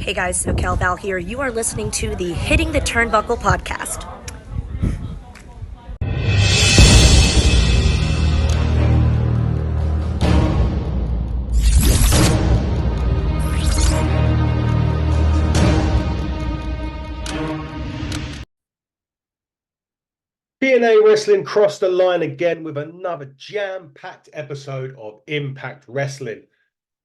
Hey guys, SoCal Val here. You are listening to the Hitting the Turnbuckle podcast. TNA Wrestling crossed the line again with another jam-packed episode of Impact Wrestling.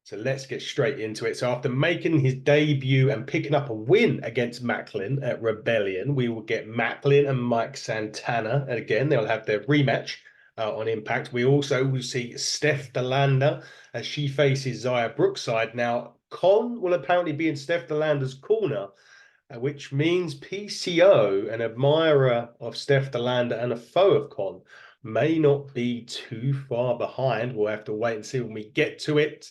So let's get straight into it. So after making his debut and picking up a win against Maclin at Rebellion, we will get Maclin and Mike Santana. And again, they'll have their rematch on Impact. We also will see Steph De Lander as she faces Xia Brookside. Now, Con will apparently be in Steph De Lander's corner, which means PCO, an admirer of Steph De Lander and a foe of Con, may not be too far behind. We'll have to wait and see when we get to it.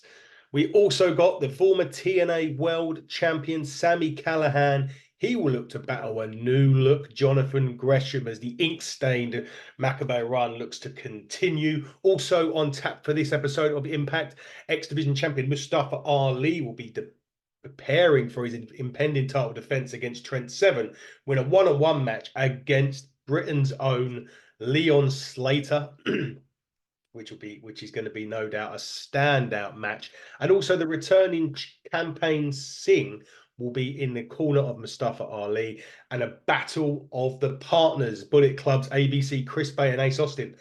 We also got the former TNA World Champion Sami Callihan. He will look to battle a new look Jonathan Gresham as the ink-stained macabre run looks to continue. Also on tap for this episode of Impact, X Division Champion Mustafa Ali will be preparing for his impending title defense against Trent Seven, win a one-on-one match against Britain's own Leon Slater, which is going to be no doubt a standout match. And also the returning Campaign Singh will be in the corner of Mustafa Ali, and a battle of the partners, Bullet Club's ABC, Chris Bay and Ace Austin,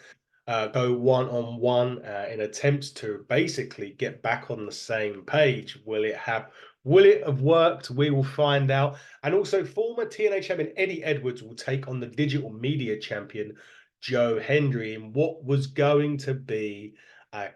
go one-on-one in attempts to basically get back on the same page. Will it have worked? We will find out. And also former TNA champion Eddie Edwards will take on the digital media champion Joe Hendry in what was going to be a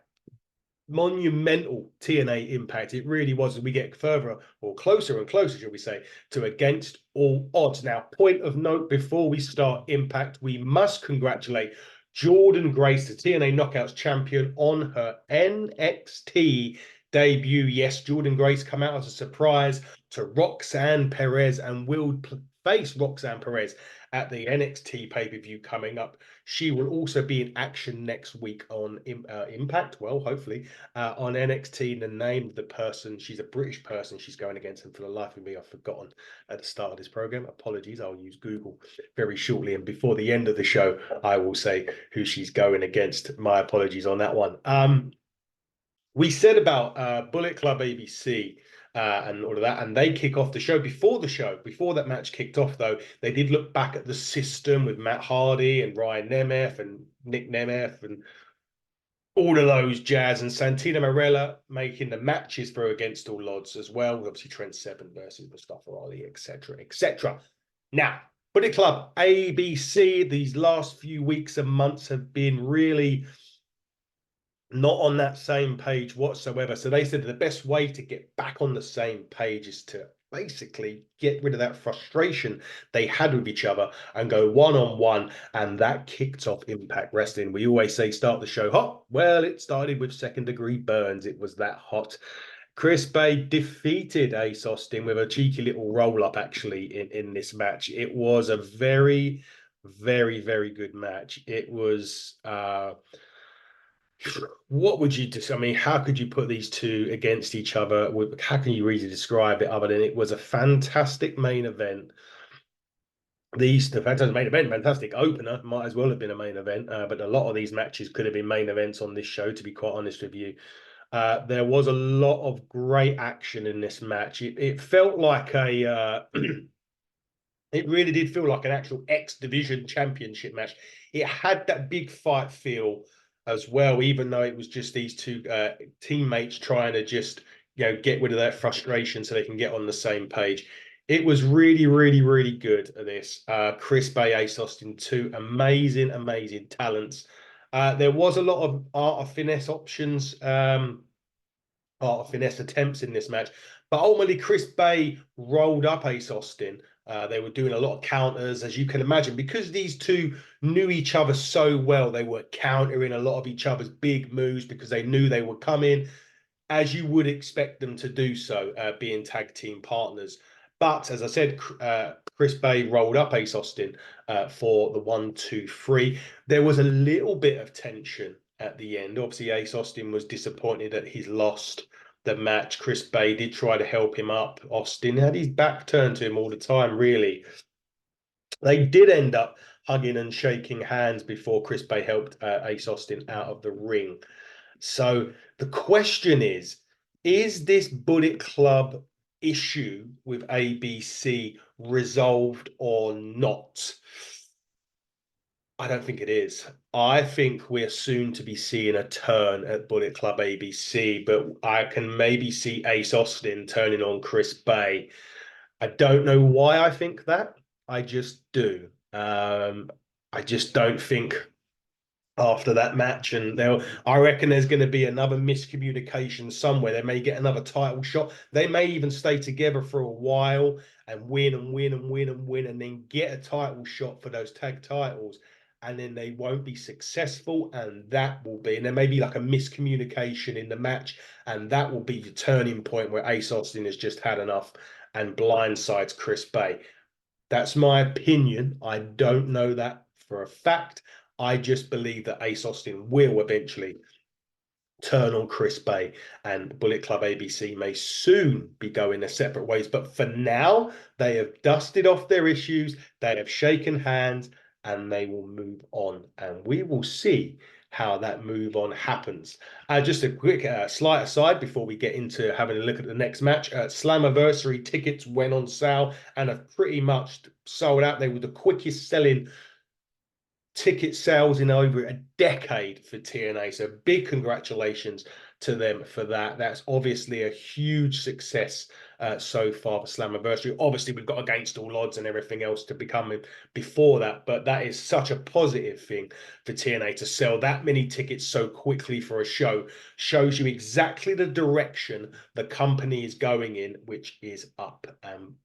monumental TNA Impact. It really was, as we get further or closer and closer, shall we say, to against all odds. Now, point of note before we start Impact, we must congratulate Jordynne Grace, the TNA Knockouts champion, on her NXT debut. Yes, Jordynne Grace come out as a surprise to Roxanne Perez and will face Roxanne Perez at the NXT pay-per-view coming up. She will also be in action next week on Impact, well, hopefully, on NXT. The name of the person, she's a British person she's going against, and for the life of me, I've forgotten at the start of this program. Apologies, I'll use Google very shortly, and before the end of the show, I will say who she's going against. My apologies on that one. We said about Bullet Club ABC and all of that, and they kick off the show. Before that match kicked off, though, they did look back at the system with Matt Hardy and Ryan Nemeth and Nick Nemeth and all of those jazz, and Santino Marella making the matches for Against All Odds as well. Obviously, Trent Seven versus Mustafa Ali, etc., etc. Now, Bullet Club ABC, these last few weeks and months have been really not on that same page whatsoever. So they said the best way to get back on the same page is to basically get rid of that frustration they had with each other and go one-on-one. And that kicked off Impact Wrestling. We always say start the show hot. Well, it started with second degree burns. It was that hot. Chris Bay defeated Ace Austin with a cheeky little roll-up, actually, in this match. It was a very, very, very good match. It was what would you just, I mean, how could you put these two against each other? How can you really describe it other than it was a fantastic main event? The fantastic main event, fantastic opener, might as well have been a main event, but a lot of these matches could have been main events on this show, to be quite honest with you. There was a lot of great action in this match. It felt like it really did feel like an actual X Division championship match. It had that big fight feel as well, even though it was just these two teammates trying to just get rid of that frustration so they can get on the same page. It was really, really, really good at this. Chris Bay, Ace Austin, two amazing, amazing talents. There was a lot of art of finesse options, art of finesse attempts in this match, but ultimately Chris Bay rolled up Ace Austin. They were doing a lot of counters, as you can imagine, because these two knew each other so well. They were countering a lot of each other's big moves because they knew they were coming, as you would expect them to do so, being tag team partners. But as I said, Chris Bay rolled up Ace Austin for the 1-2-3. There was a little bit of tension at the end. Obviously, Ace Austin was disappointed that he's lost the match. Chris Bay did try to help him up. Austin had his back turned to him all the time, really. They did end up hugging and shaking hands before Chris Bay helped Ace Austin out of the ring. So the question is this Bullet Club issue with ABC resolved or not? I don't think it is. I think we're soon to be seeing a turn at Bullet Club ABC, but I can maybe see Ace Austin turning on Chris Bay. I don't know why I think that. I just do. I just don't think after that match, and I reckon there's going to be another miscommunication somewhere. They may get another title shot. They may even stay together for a while and win and win and win and win, and then get a title shot for those tag titles, and then they won't be successful, and that will be, and there may be like a miscommunication in the match, and that will be the turning point where Ace Austin has just had enough and blindsides Chris Bay. That's my opinion. I don't know that for a fact. I just believe that Ace Austin will eventually turn on Chris Bay, and Bullet Club ABC may soon be going their separate ways. But for now, they have dusted off their issues, they have shaken hands, and they will move on. And we will see how that move on happens. Just a quick slight aside before we get into having a look at the next match. Slammiversary tickets went on sale and have pretty much sold out. They were the quickest selling ticket sales in over a decade for TNA. So big congratulations to them for that. That's obviously a huge success so far for Slammiversary. Obviously, we've got Against All Odds and everything else to become before that, but that is such a positive thing for TNA to sell that many tickets so quickly for a show. Shows you exactly the direction the company is going in, which is up.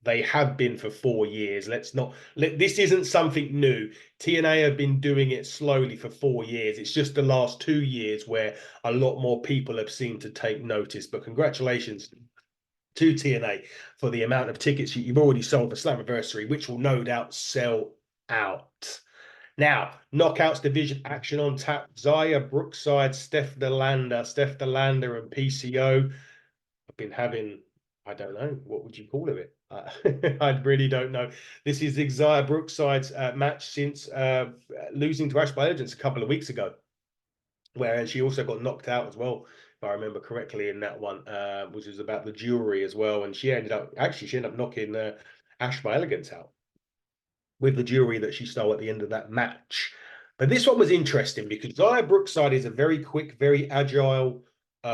They have been for 4 years. This isn't something new. TNA have been doing it slowly for 4 years. It's just the last 2 years where a lot more people have seemed to take notice. But congratulations to TNA for the amount of tickets you've already sold for Slammiversary, which will no doubt sell out. Now, Knockouts division action on tap. Xia Brookside, Steph De Lander and PCO have been having, I don't know, what would you call it? I really don't know. This is Xia Brookside's match since losing to Ash by Legends a couple of weeks ago, whereas she also got knocked out as well, if I remember correctly, in that one, which was about the jewelry as well. And she ended up knocking Ash by Elegance out with the jewelry that she stole at the end of that match. But this one was interesting because Xia Brookside is a very quick, very agile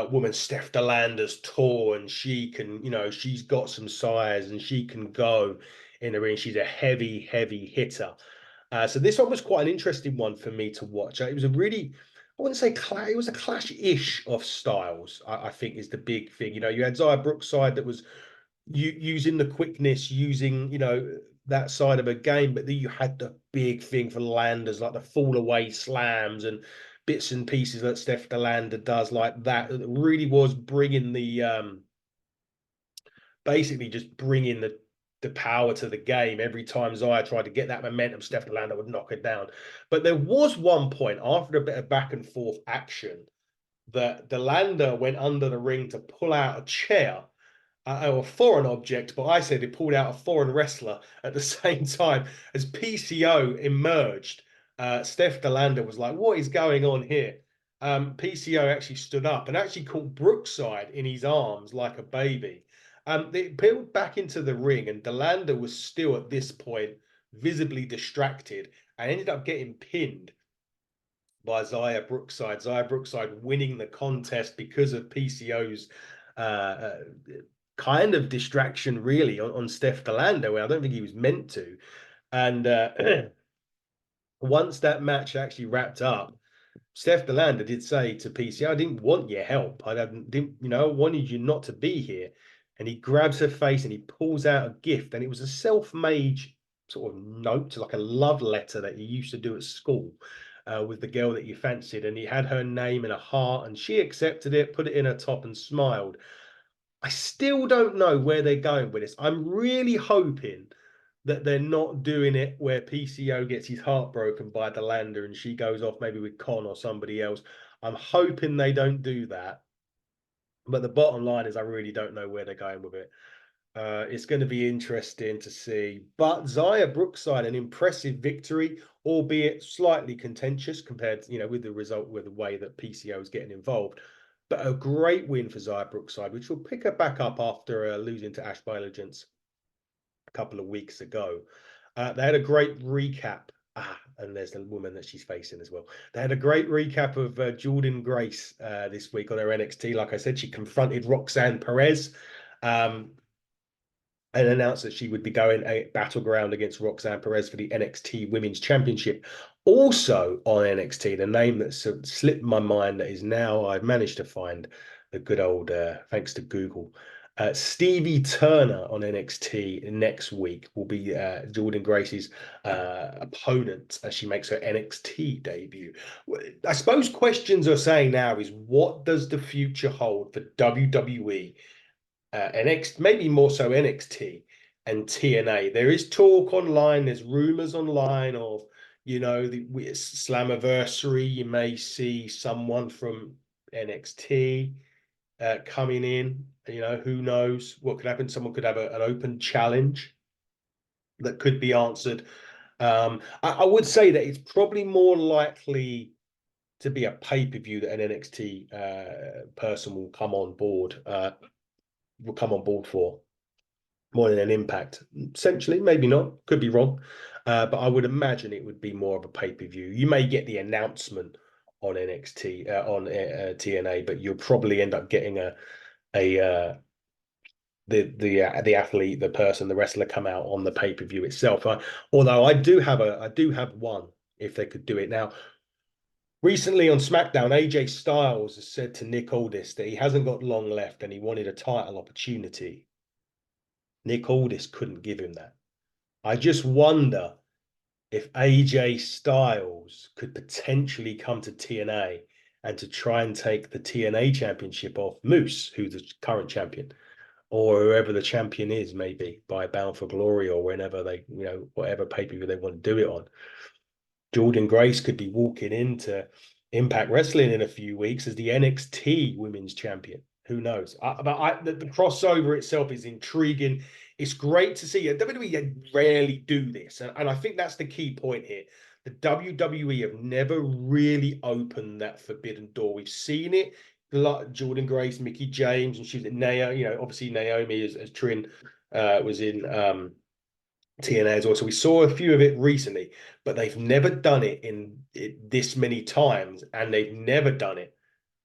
woman. Steph De Lander's tall, and she can, she's got some size and she can go in the ring. She's a heavy, heavy hitter. So this one was quite an interesting one for me to watch. It was a really, I wouldn't say it was a clash-ish of styles, I think is the big thing. You had Xia Brookside that was using the quickness, using, that side of a game, but then you had the big thing for Landers, like the fall away slams and bits and pieces that Steph De Lander does like that. It really was bringing the basically just bringing the power to the game. Every time Xia tried to get that momentum, Steph De Lander would knock it down. But there was one point after a bit of back and forth action that De Lander went under the ring to pull out a chair or a foreign object, but I said he pulled out a foreign wrestler at the same time as PCO emerged. Steph De Lander was like, "What is going on here?" PCO actually stood up and actually caught Brookside in his arms like a baby. They peeled back into the ring, and De Lander was still at this point visibly distracted and ended up getting pinned by Xia Brookside. Xia Brookside winning the contest because of PCO's kind of distraction, really, on Steph De Lander, where I don't think he was meant to. And once that match actually wrapped up, Steph De Lander did say to PC, "I didn't want your help. I didn't, I wanted you not to be here." And he grabs her face and he pulls out a gift, and it was a self-made sort of note, like a love letter that you used to do at school with the girl that you fancied. And he had her name in a heart, and she accepted it, put it in her top, and smiled. I still don't know where they're going with this. I'm really hoping that they're not doing it where PCO gets his heart broken by De Lander and she goes off maybe with Con or somebody else. I'm hoping they don't do that. But the bottom line is I really don't know where they're going with it. It's going to be interesting to see. But Xia Brookside, an impressive victory, albeit slightly contentious compared, with the result, with the way that PCO is getting involved. But a great win for Xia Brookside, which will pick her back up after losing to Ash Biologence a couple of weeks ago. They had a great recap. And there's the woman that she's facing as well. They had a great recap of Jordan Grace this week on her NXT. Like I said, she confronted Roxanne Perez. And announced that she would be going a battleground against Roxanne Perez for the NXT Women's Championship. Also on NXT, the name that slipped my mind that is now I've managed to find the good old, thanks to Google, Stevie Turner on NXT next week will be Jordan Grace's opponent as she makes her NXT debut. I suppose questions are saying now is what does the future hold for WWE? Maybe more so NXT and TNA. There is talk online, there's rumors online of, the Slammiversary. You may see someone from NXT coming in. Who knows what could happen? Someone could have an open challenge that could be answered. I would say that it's probably more likely to be a pay-per-view that an NXT person will come on board. For more than an Impact. Essentially, maybe not. Could be wrong. But I would imagine it would be more of a pay-per-view. You may get the announcement on NXT, on TNA, but you'll probably end up getting the athlete, the person, the wrestler come out on the pay-per-view itself. Although I do have one if they could do it now. Recently on SmackDown, AJ Styles has said to Nick Aldis that he hasn't got long left and he wanted a title opportunity. Nick Aldis couldn't give him that. I just wonder if AJ Styles could potentially come to TNA and to try and take the TNA championship off Moose, who's the current champion, or whoever the champion is, maybe by Bound for Glory or whenever they, whatever pay-per-view they want to do it on. Jordan Grace could be walking into Impact Wrestling in a few weeks as the NXT Women's Champion. Who knows? But the crossover itself is intriguing. It's great to see. WWE rarely do this, and I think that's the key point here. The WWE have never really opened that forbidden door. We've seen it, like Jordan Grace, Mickie James, and she's in obviously Naomi as Trin was in TNA as well. So we saw a few of it recently, but they've never done it in this many times, and they've never done it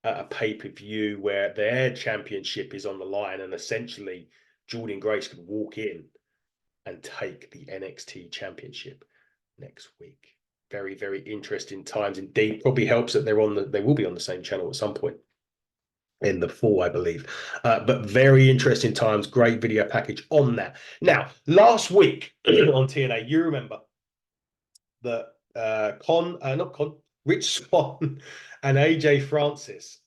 at a pay-per-view where their championship is on the line, and essentially Jordan Grace could walk in and take the NXT championship next week. Very, very interesting times indeed. Probably helps that they will be on the same channel at some point in the fall, I believe. But very interesting times. Great video package on that. Now, last week on TNA, you remember that Rich Swann and AJ Francis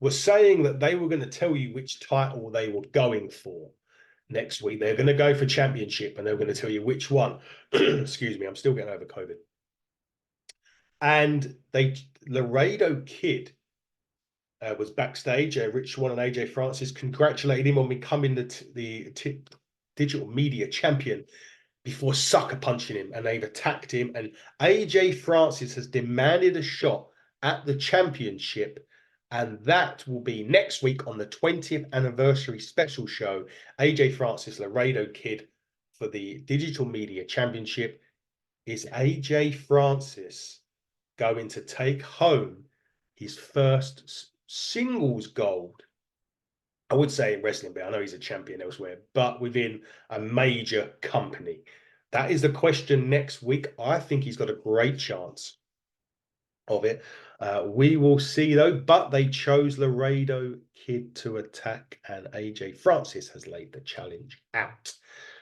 were saying that they were going to tell you which title they were going for next week. They're going to go for championship, and they're going to tell you which one. Excuse me, I'm still getting over COVID. And Laredo Kid was backstage. Rich Swann and AJ Francis congratulated him on becoming the digital media champion before sucker punching him, and they've attacked him. And AJ Francis has demanded a shot at the championship, and that will be next week on the 20th anniversary special show. AJ Francis, Laredo Kid for the digital media championship. Is AJ Francis going to take home his first singles gold? I would say in wrestling, but I know he's a champion elsewhere, but within a major company. That is the question next week. I think he's got a great chance of it. We will see though, but they chose Laredo Kid to attack, and AJ Francis has laid the challenge out.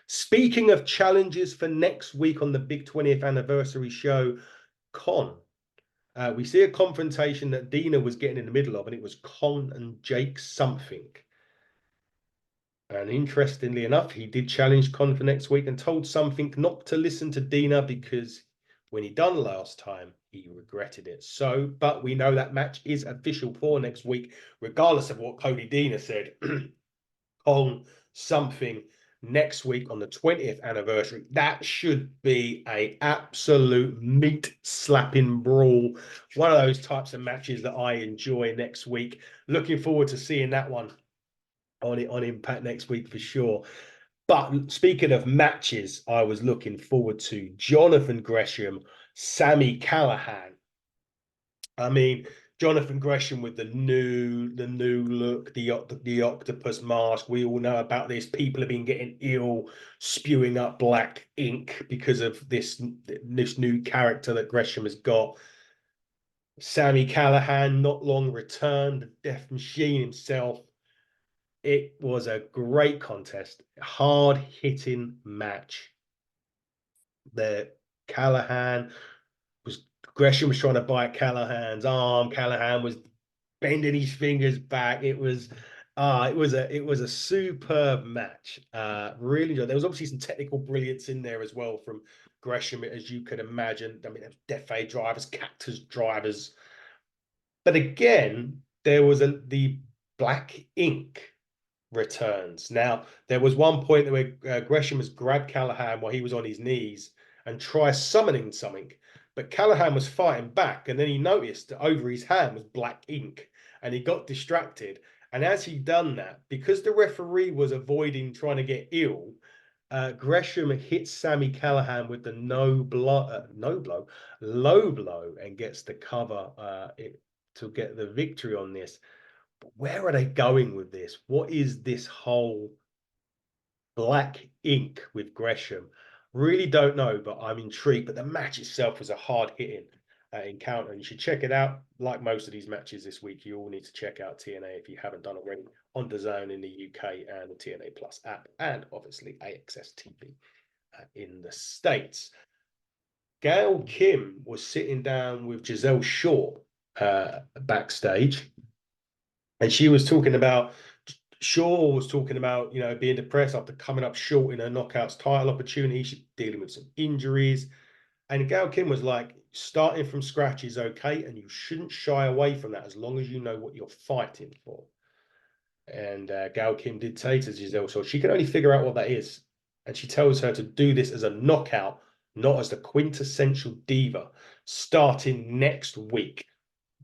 Speaking of challenges for next week on the big 20th anniversary show, we see a confrontation that Dina was getting in the middle of, and it was Con and Jake something. And interestingly enough, he did challenge Con for next week and told something not to listen to Dina because when he done last time, he regretted it. So, but we know that match is official for next week, regardless of what Cody Dean has said. On something next week on the 20th anniversary. That should be a absolute meat slapping brawl. One of those types of matches that I enjoy next week. Looking forward to seeing that one on Impact next week for sure. But speaking of matches, I was looking forward to Jonathan Gresham, Sami Callihan. I mean, Jonathan Gresham with the new look, the octopus mask. We all know about this. People have been getting ill, spewing up black ink because of this new character that Gresham has got. Sami Callihan not long returned, the Death Machine himself. It was a great contest, hard hitting match. The Callihan was Gresham was trying to bite Callahan's arm. Callihan was bending his fingers back. It was a superb match. Really enjoyed. There was obviously some technical brilliance in there as well from Gresham, as you can imagine. I mean, there was Death drivers, Cactus drivers, but again, there was the black ink returns. Now, there was one point where Gresham has grabbed Callihan while he was on his knees and tries summoning something, but Callihan was fighting back, and then he noticed that over his hand was black ink, and he got distracted. And as he done that, because the referee was avoiding trying to get ill, Gresham hits Sami Callihan with the low blow, and gets the cover to get the victory on this. But where are they going with this? What is this whole black ink with Gresham? Really don't know, but I'm intrigued. But the match itself was a hard-hitting encounter, and you should check it out. Like most of these matches this week, you all need to check out TNA if you haven't done already on DAZN in the UK and the TNA Plus app, and obviously AXS TV in the States. Gail Kim was sitting down with Giselle Shaw backstage, and she was talking about Shaw was talking about, being depressed after coming up short in her knockouts title opportunity. She's dealing with some injuries. And Gail Kim was like, starting from scratch is okay, and you shouldn't shy away from that as long as you know what you're fighting for. And Gail Kim did say to Giselle, so she can only figure out what that is. And she tells her to do this as a knockout, not as the quintessential diva, starting next week.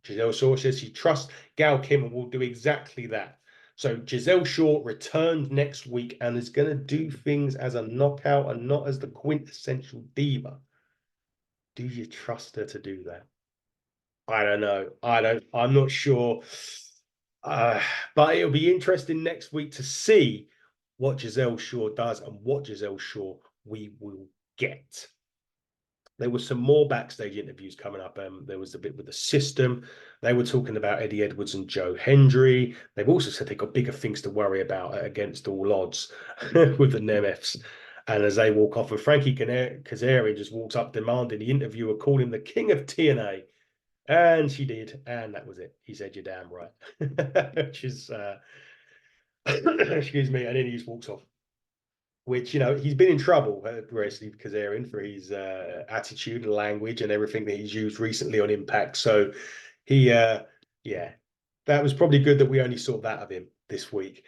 Giselle Shaw says she trusts Gail Kim and will do exactly that. So Giselle Shaw returns next week and is going to do things as a knockout and not as the quintessential diva. Do you trust her to do that? I don't know. I'm not sure. But it'll be interesting next week to see what Giselle Shaw does and what Giselle Shaw we will get. There was some more backstage interviews coming up. There was a bit with the system. They were talking about Eddie Edwards and Joe Hendry. They've also said they've got bigger things to worry about against all odds with the Nemeths. And as they walk off, and Frankie Kazarian just walks up demanding the interviewer call him the king of TNA. And she did. And that was it. He said, you're damn right. Which is, excuse me. And then he just walks off. Which, he's been in trouble, Steve Kazarian, for his attitude and language and everything that he's used recently on Impact. So he, that was probably good that we only saw that of him this week.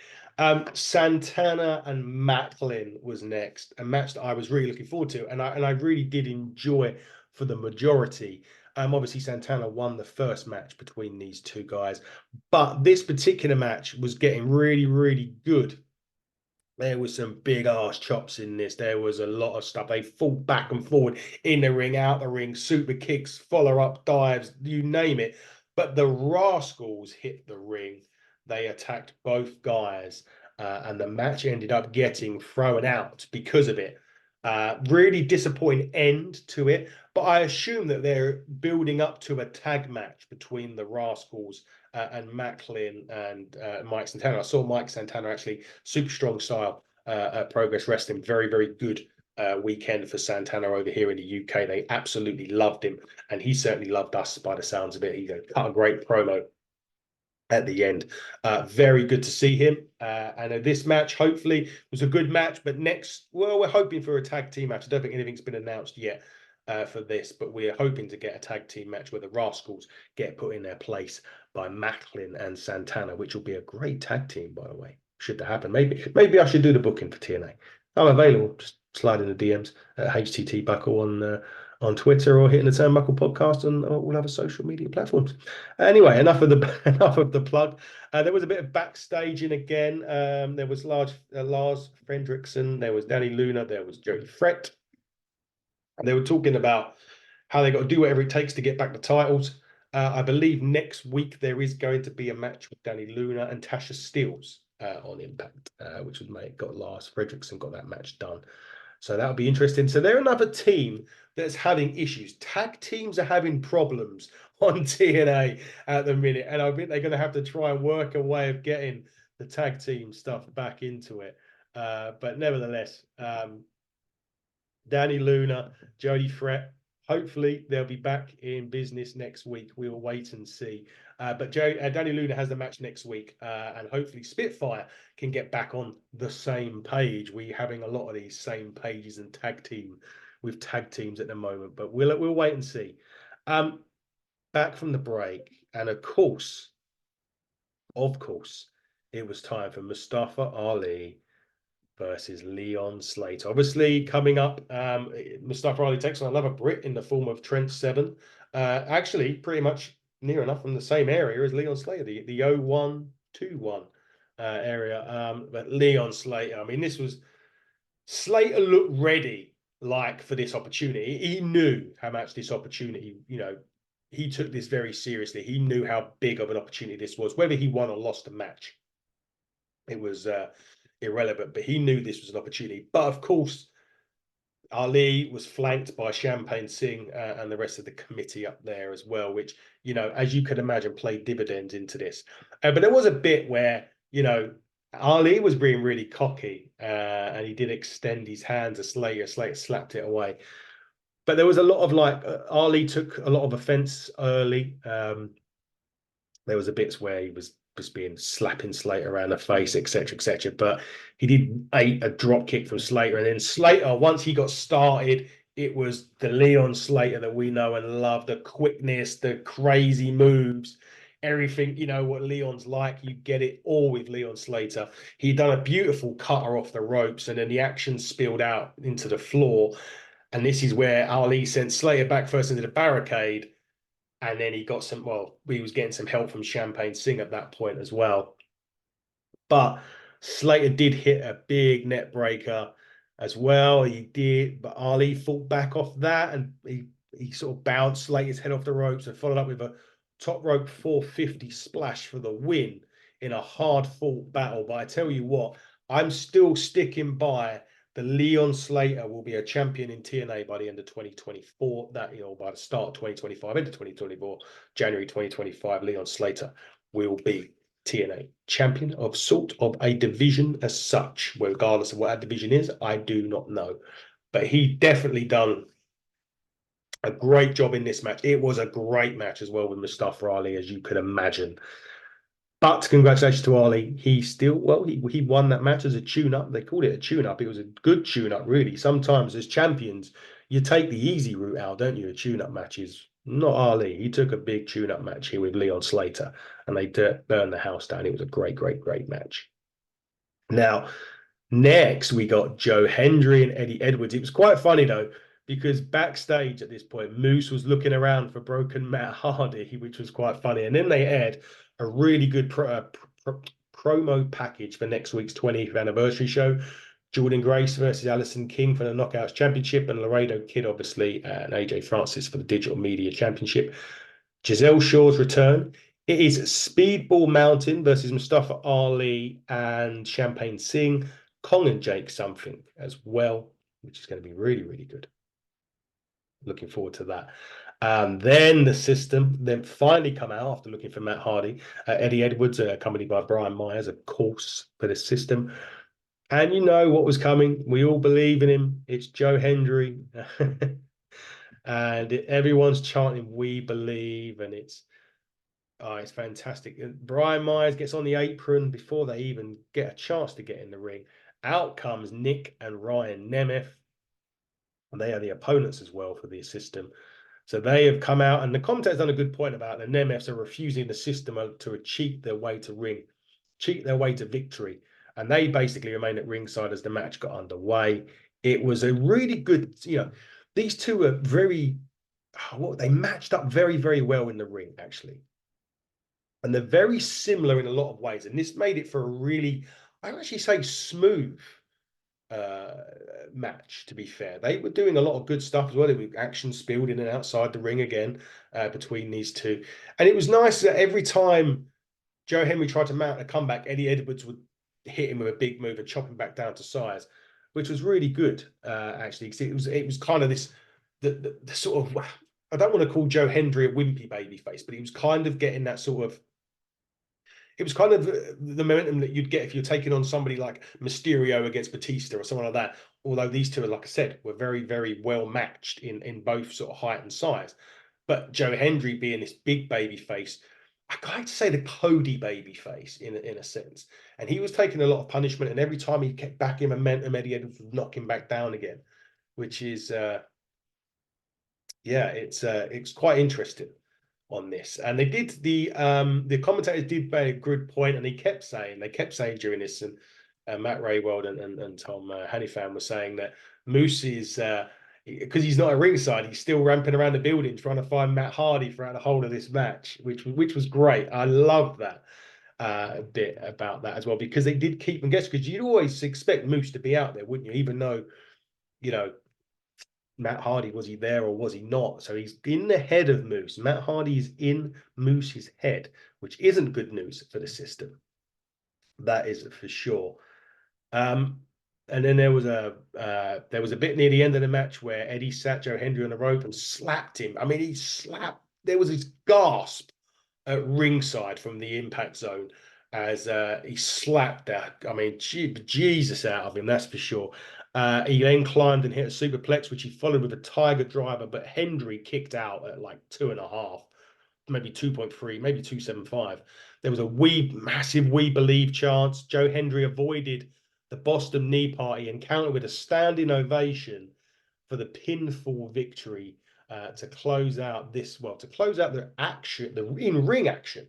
Santana and Maclin was next, a match that I was really looking forward to, and I really did enjoy for the majority. Obviously, Santana won the first match between these two guys, but this particular match was getting really, really good. There was some big ass chops in this. There was a lot of stuff. They fought back and forward in the ring, out the ring, super kicks, follow-up dives, you name it. But the Rascals hit the ring. They attacked both guys, and the match ended up getting thrown out because of it. Really disappointing end to it. But I assume that they're building up to a tag match between the Rascals and Maclin and Mike Santana. I saw Mike Santana actually super strong style at Progress Wrestling. Very, very good weekend for Santana over here in the UK. They absolutely loved him, and he certainly loved us by the sounds of it. He cut a great promo at the end. Very good to see him. And this match, hopefully, was a good match. But next, well, we're hoping for a tag team match. I don't think anything's been announced yet. for this, but we're hoping to get a tag team match where the Rascals get put in their place by Maclin and Santana, which will be a great tag team, by the way. Should that happen, maybe I should do the booking for TNA. I'm available. Just slide in the DMs at HTT Buckle on Twitter or hitting the Turnbuckle podcast on all other social media platforms. Anyway, enough of the plug. There was a bit of backstaging again. There was Lars Frederiksen, there was Danny Luna, there was Jody Fret. And they were talking about how they got to do whatever it takes to get back the titles. I believe next week there is going to be a match with Danny Luna and Tasha Steelz on Impact, which was got Lars Frederiksen got that match done. So that'll be interesting. So they're another team that's having issues. Tag teams are having problems on TNA at the minute, and I think they're going to have to try and work a way of getting the tag team stuff back into it. But nevertheless, Danny Luna, Jody Fret, hopefully they'll be back in business next week. We will wait and see. But Danny Luna has the match next week, and hopefully Spitfire can get back on the same page. We're having a lot of these same pages and tag teams at the moment, but we'll wait and see. Back from the break, and of course, it was time for Mustafa Ali versus Leon Slater. Obviously, coming up, Mustafa Ali takes on another Brit in the form of Trent Seven. Actually, pretty much near enough from the same area as Leon Slater, the 0121 area. But Leon Slater, I mean, Slater looked ready for this opportunity. He knew how much this opportunity, he took this very seriously. He knew how big of an opportunity this was. Whether he won or lost the match, it was irrelevant, but he knew this was an opportunity. But of course, Ali was flanked by Champaign Singh and the rest of the committee up there as well, which, as you could imagine, played dividends into this. But there was a bit where, Ali was being really cocky and he did extend his hand to Slater. Slater slapped it away. But there was a lot of Ali took a lot of offense early. There was a bits where he was being slapping Slater around the face, etc., etc. But he did a drop kick from Slater, and then Slater, once he got started, it was the Leon Slater that we know and love, the quickness, the crazy moves, everything. What Leon's like, you get it all with Leon Slater. He'd done a beautiful cutter off the ropes, and then the action spilled out into the floor. And this is where Ali sent Slater back first into the barricade. And then he was getting some help from Champaign Singh at that point as well. But Slater did hit a big net breaker as well. He did, but Ali fought back off that, and he sort of bounced Slater's head off the ropes and followed up with a top rope 450 splash for the win in a hard-fought battle. But I tell you what, I'm still sticking by the Leon Slater will be a champion in TNA by the end of 2024. By the start of 2025 into 2024, January 2025, Leon Slater will be TNA champion of a division as such. Regardless of what that division is, I do not know. But he definitely done a great job in this match. It was a great match as well with Mustafa Ali, as you could imagine. But congratulations to Ali. He won that match as a tune-up. They called it a tune-up. It was a good tune-up, really. Sometimes as champions, you take the easy route out, don't you? A tune-up matches. Not Ali. He took a big tune-up match here with Leon Slater, and they burned the house down. It was a great, great, great match. Now, next we got Joe Hendry and Eddie Edwards. It was quite funny, though, because backstage at this point, Moose was looking around for broken Matt Hardy, which was quite funny. And then they aired a really good promo package for next week's 20th anniversary show. Jordan Grace versus Alison King for the Knockouts Championship, and Laredo Kid, obviously, and AJ Francis for the Digital Media Championship. Giselle Shaw's return. It is Speedball Mountain versus Mustafa Ali and Champaign Singh. Kong and Jake something as well, which is going to be really, really good. Looking forward to that. Then the system then finally come out after looking for Matt Hardy. Eddie Edwards, accompanied by Brian Myers, of course, for the system. And you know what was coming. We all believe in him. It's Joe Hendry. And everyone's chanting, "We believe." And it's fantastic. And Brian Myers gets on the apron before they even get a chance to get in the ring. Out comes Nick and Ryan Nemeth. and they are the opponents as well for the system. So they have come out, and the commentator's done a good point about the Nemeths are refusing the system to cheat their way to victory. And they basically remained at ringside as the match got underway. It was a really good, these two are they matched up very, very well in the ring, actually. And they're very similar in a lot of ways. And this made it for a really, I would actually say, smooth match, to be fair. They were doing a lot of good stuff as well. There were action spilled in and outside the ring again between these two. And it was nice that every time Joe Henry tried to mount a comeback, Eddie Edwards would hit him with a big move and chop him back down to size, which was really good, actually. Because it was kind of this, the sort of, I don't want to call Joe Hendry a wimpy babyface, but he was kind of getting that sort of, it was kind of the momentum that you'd get if you're taking on somebody like Mysterio against Batista or someone like that. Although these two, like I said, were very, very well matched in both sort of height and size. But Joe Hendry being this big baby face, I like to say the Cody baby face in a sense. And he was taking a lot of punishment, and every time he kept back in momentum, Eddie Edwards would knock him back down again, which is it's quite interesting on this. And the commentators did make a good point, and they kept saying during this, and Matt Raywald and Tom Hannifan were saying that Moose is because he's not at ringside, he's still ramping around the building trying to find Matt Hardy throughout the whole of this match, which was great. I love that bit about that as well, because they did keep them guessing, because you'd always expect Moose to be out there, wouldn't you? Even though, Matt Hardy, was he there or was he not? So he's in the head of Moose. Matt Hardy is in Moose's head, which isn't good news for the system. That is for sure. And then there was a bit near the end of the match where Eddie sat Joe Hendry on the rope and slapped him. I mean, he slapped. There was this gasp at ringside from the Impact Zone as he slapped that. I mean, Jesus out of him, that's for sure. He then climbed and hit a superplex, which he followed with a Tiger Driver, but Hendry kicked out at like 2.5, maybe 2.3, maybe 2.75. There was a massive "We Believe" chance. Joe Hendry avoided the Boston Knee Party and countered with a standing ovation for the pinfall victory to close out the action, the in-ring action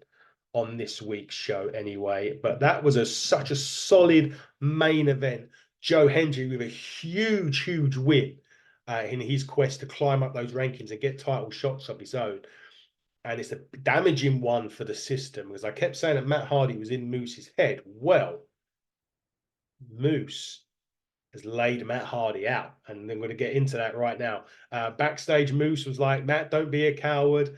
on this week's show anyway. But that was such a solid main event. Joe Hendry with a huge, huge win in his quest to climb up those rankings and get title shots of his own. And it's a damaging one for the system, because I kept saying that Matt Hardy was in Moose's head. Well, Moose has laid Matt Hardy out, and I'm going to get into that right now. Backstage, Moose was like, "Matt, don't be a coward."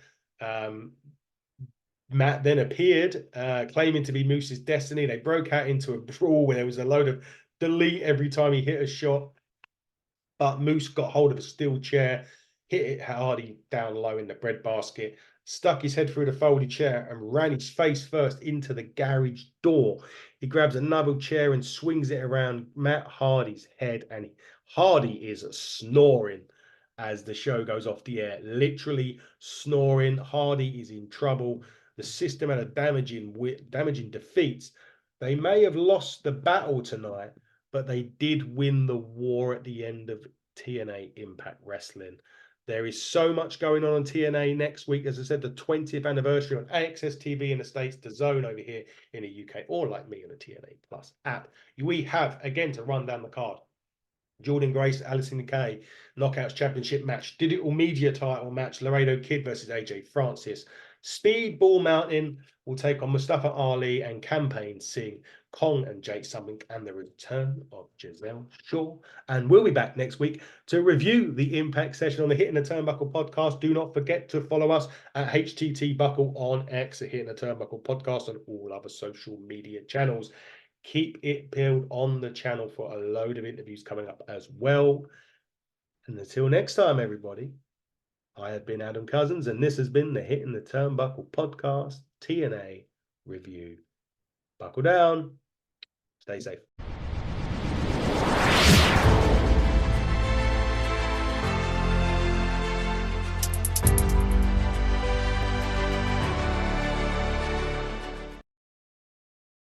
Matt then appeared, claiming to be Moose's destiny. They broke out into a brawl where there was a load of delete every time he hit a shot. But Moose got hold of a steel chair, hit it Hardy down low in the breadbasket, stuck his head through the folding chair and ran his face first into the garage door. He grabs another chair and swings it around Matt Hardy's head, and Hardy is snoring as the show goes off the air. Literally snoring. Hardy is in trouble. The system had a damaging defeats. They may have lost the battle tonight, but they did win the war at the end of TNA Impact Wrestling. There is so much going on TNA next week. As I said, the 20th anniversary on AXS TV in the States, DAZN over here in the UK, or like me on the TNA Plus app. We have, again, to run down the card, Jordan Grace, Alison Kay, Knockouts Championship match, Digital Media title match, Laredo Kid versus AJ Francis. Speedball Mountain will take on Mustafa Ali and Campaign Singh, Kong and Jake Summink, and the return of Giselle Shaw. And we'll be back next week to review the Impact session on the Hitting the Turnbuckle podcast. Do not forget to follow us at HTT Buckle on X, at Hitting the Turnbuckle podcast, and all other social media channels. Keep it peeled on the channel for a load of interviews coming up as well. And until next time, everybody, I have been Adam Cousins, and this has been the Hitting the Turnbuckle podcast TNA review. Buckle down. Stay safe.